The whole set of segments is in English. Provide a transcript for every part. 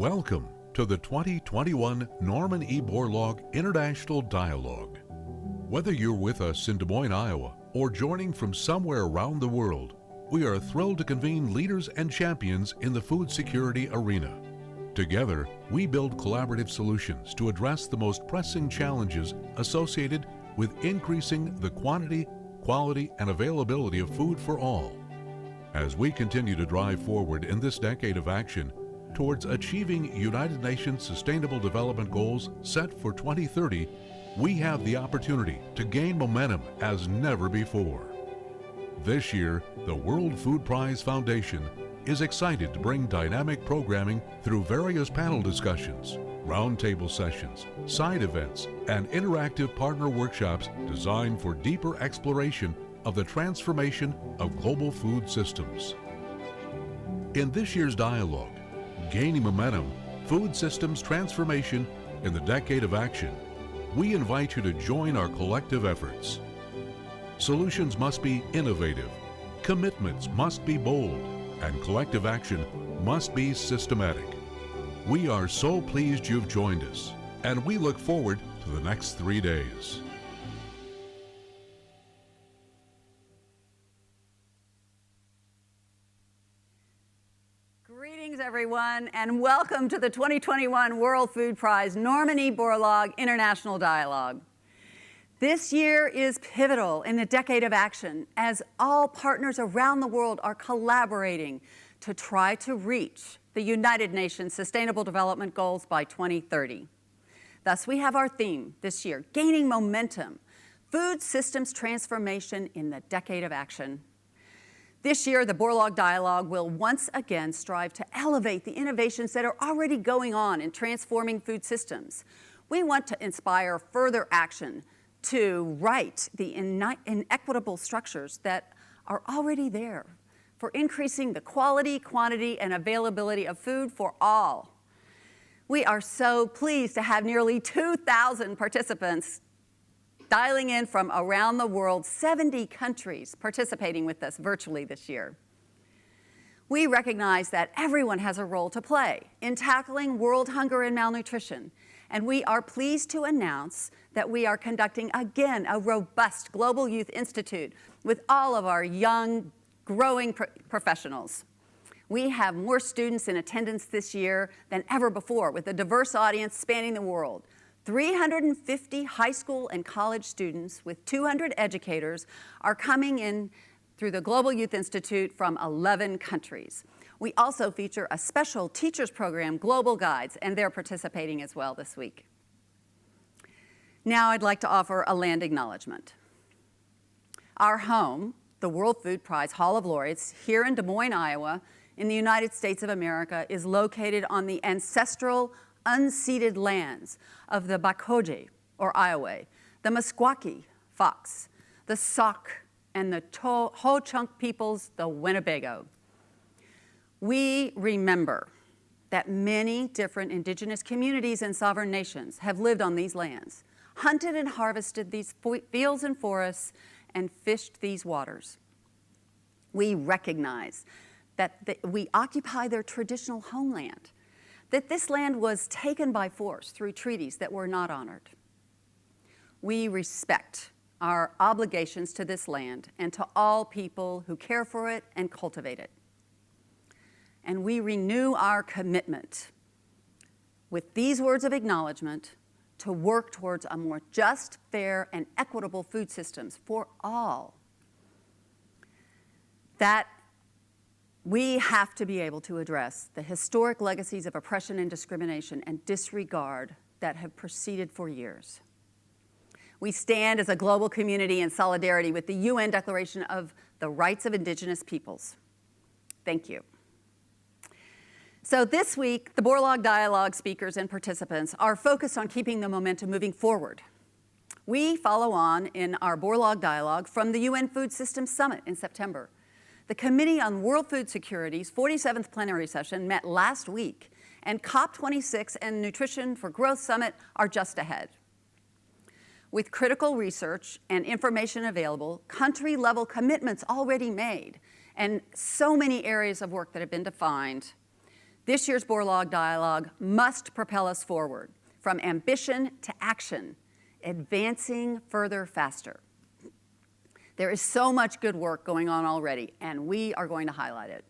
Welcome to the 2021 Norman E. Borlaug International Dialogue. Whether you're with us in Des Moines, Iowa, or joining from somewhere around the world, we are thrilled to convene leaders and champions in the food security arena. Together, we build collaborative solutions to address the most pressing challenges associated with increasing the quantity, quality, and availability of food for all. As we continue to drive forward in this decade of action towards achieving United Nations Sustainable Development Goals set for 2030, we have the opportunity to gain momentum as never before. This year, the World Food Prize Foundation is excited to bring dynamic programming through various panel discussions, roundtable sessions, side events, and interactive partner workshops designed for deeper exploration of the transformation of global food systems. In this year's dialogue, Gaining Momentum, Food Systems Transformation in the Decade of Action, we invite you to join our collective efforts. Solutions must be innovative, commitments must be bold, and collective action must be systematic. We are so pleased you've joined us, and we look forward to the next 3 days. Greetings, everyone, and welcome to the 2021 World Food Prize Norman E. Borlaug International Dialogue. This year is pivotal in the Decade of Action as all partners around the world are collaborating to try to reach the United Nations Sustainable Development Goals by 2030. Thus, we have our theme this year, Gaining Momentum, Food Systems Transformation in the Decade of Action. This year, the Borlaug Dialogue will once again strive to elevate the innovations that are already going on in transforming food systems. We want to inspire further action to right the inequitable structures that are already there for increasing the quality, quantity, and availability of food for all. We are so pleased to have nearly 2,000 participants dialing in from around the world, 70 countries participating with us virtually this year. We recognize that everyone has a role to play in tackling world hunger and malnutrition, and we are pleased to announce that we are conducting again a robust Global Youth Institute with all of our young, growing professionals. We have more students in attendance this year than ever before, with a diverse audience spanning the world. 350 high school and college students with 200 educators are coming in through the Global Youth Institute from 11 countries. We also feature a special teachers program, Global Guides, and they're participating as well this week. Now I'd like to offer a land acknowledgement. Our home, the World Food Prize Hall of Laureates, here in Des Moines, Iowa, in the United States of America, is located on the ancestral unceded lands of the Bakoje, or Iowa, the Meskwaki Fox, the Sauk, and the Ho-Chunk peoples, the Winnebago. We remember that many different indigenous communities and sovereign nations have lived on these lands, hunted and harvested these fields and forests, and fished these waters. We recognize that we occupy their traditional homeland, that this land was taken by force through treaties that were not honored. We respect our obligations to this land and to all people who care for it and cultivate it. And we renew our commitment with these words of acknowledgement to work towards a more just, fair, and equitable food systems for all. That we have to be able to address the historic legacies of oppression and discrimination and disregard that have proceeded for years. We stand as a global community in solidarity with the UN Declaration of the Rights of Indigenous Peoples. Thank you. So this week, the Borlaug Dialogue speakers and participants are focused on keeping the momentum moving forward. We follow on in our Borlaug Dialogue from the UN Food Systems Summit in September. The Committee on World Food Security's 47th plenary session met last week, and COP26 and Nutrition for Growth Summit are just ahead. With critical research and information available, country-level commitments already made, and so many areas of work that have been defined, This year's Borlaug Dialogue must propel us forward from ambition to action, advancing further faster. There is so much good work going on already, and we are going to highlight it.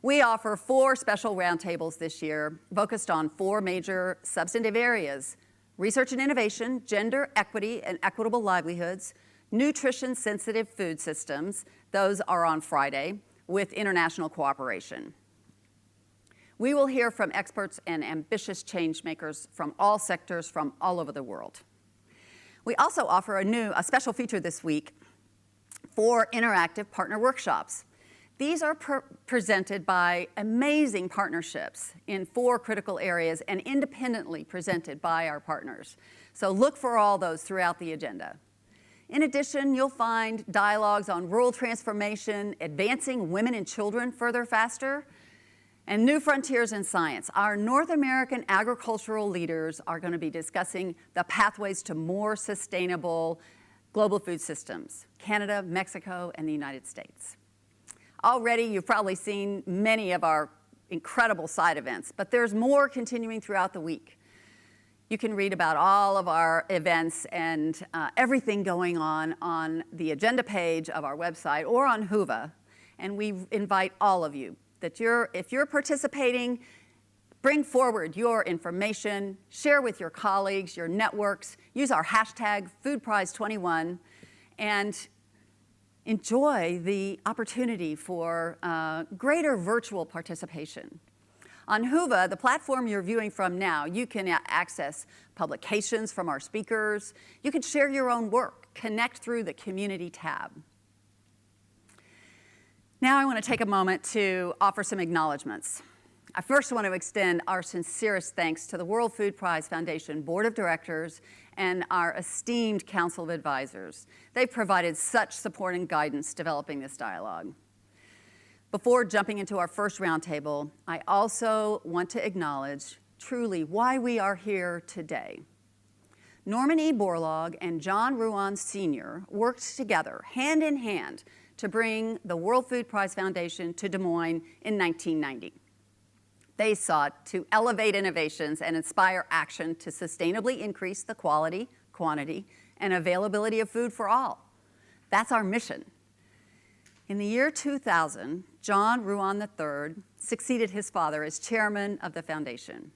We offer 4 special roundtables this year focused on 4 major substantive areas: research and innovation, gender equity and equitable livelihoods, nutrition-sensitive food systems, those are on Friday, with international cooperation. We will hear from experts and ambitious change makers from all sectors from all over the world. We also offer a special feature this week for interactive partner workshops. These are presented by amazing partnerships in 4 critical areas and independently presented by our partners. So look for all those throughout the agenda. In addition, you'll find dialogues on rural transformation, advancing women and children further faster, and new frontiers in science. Our North American agricultural leaders are going to be discussing the pathways to more sustainable global food systems: Canada, Mexico, and the United States. Already, you've probably seen many of our incredible side events, but there's more continuing throughout the week. You can read about all of our events and everything going on the agenda page of our website or on Whova, and we invite all of you that if you're participating, bring forward your information, share with your colleagues, your networks, use our hashtag FoodPrize21, and enjoy the opportunity for greater virtual participation. On Whova, the platform you're viewing from now, you can access publications from our speakers. You can share your own work, connect through the Community tab. Now I want to take a moment to offer some acknowledgments. I first want to extend our sincerest thanks to the World Food Prize Foundation Board of Directors and our esteemed Council of Advisors. They've provided such support and guidance developing this dialogue. Before jumping into our first roundtable, I also want to acknowledge truly why we are here today. Norman E. Borlaug and John Ruan Sr. worked together, hand in hand, to bring the World Food Prize Foundation to Des Moines in 1990. They sought to elevate innovations and inspire action to sustainably increase the quality, quantity, and availability of food for all. That's our mission. In the year 2000, John Ruan III succeeded his father as chairman of the foundation.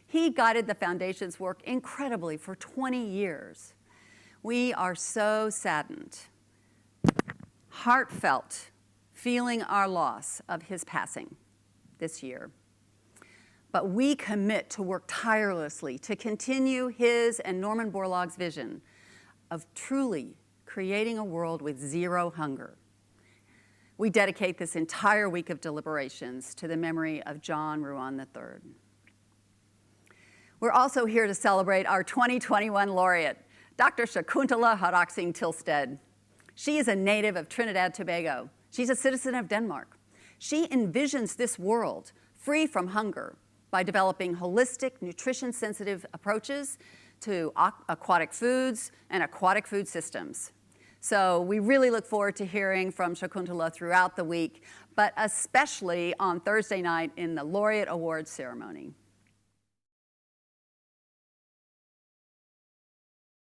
He guided the foundation's work incredibly for 20 years. We are so saddened, heartfelt, feeling our loss of his passing this year. But we commit to work tirelessly to continue his and Norman Borlaug's vision of truly creating a world with zero hunger. We dedicate this entire week of deliberations to the memory of John Ruan III. We're also here to celebrate our 2021 laureate, Dr. Shakuntala Haraksingh Tilsted. She is a native of Trinidad Tobago. She's a citizen of Denmark. She envisions this world free from hunger by developing holistic, nutrition-sensitive approaches to aquatic foods and aquatic food systems. So we really look forward to hearing from Shakuntala throughout the week, but especially on Thursday night in the Laureate Awards ceremony.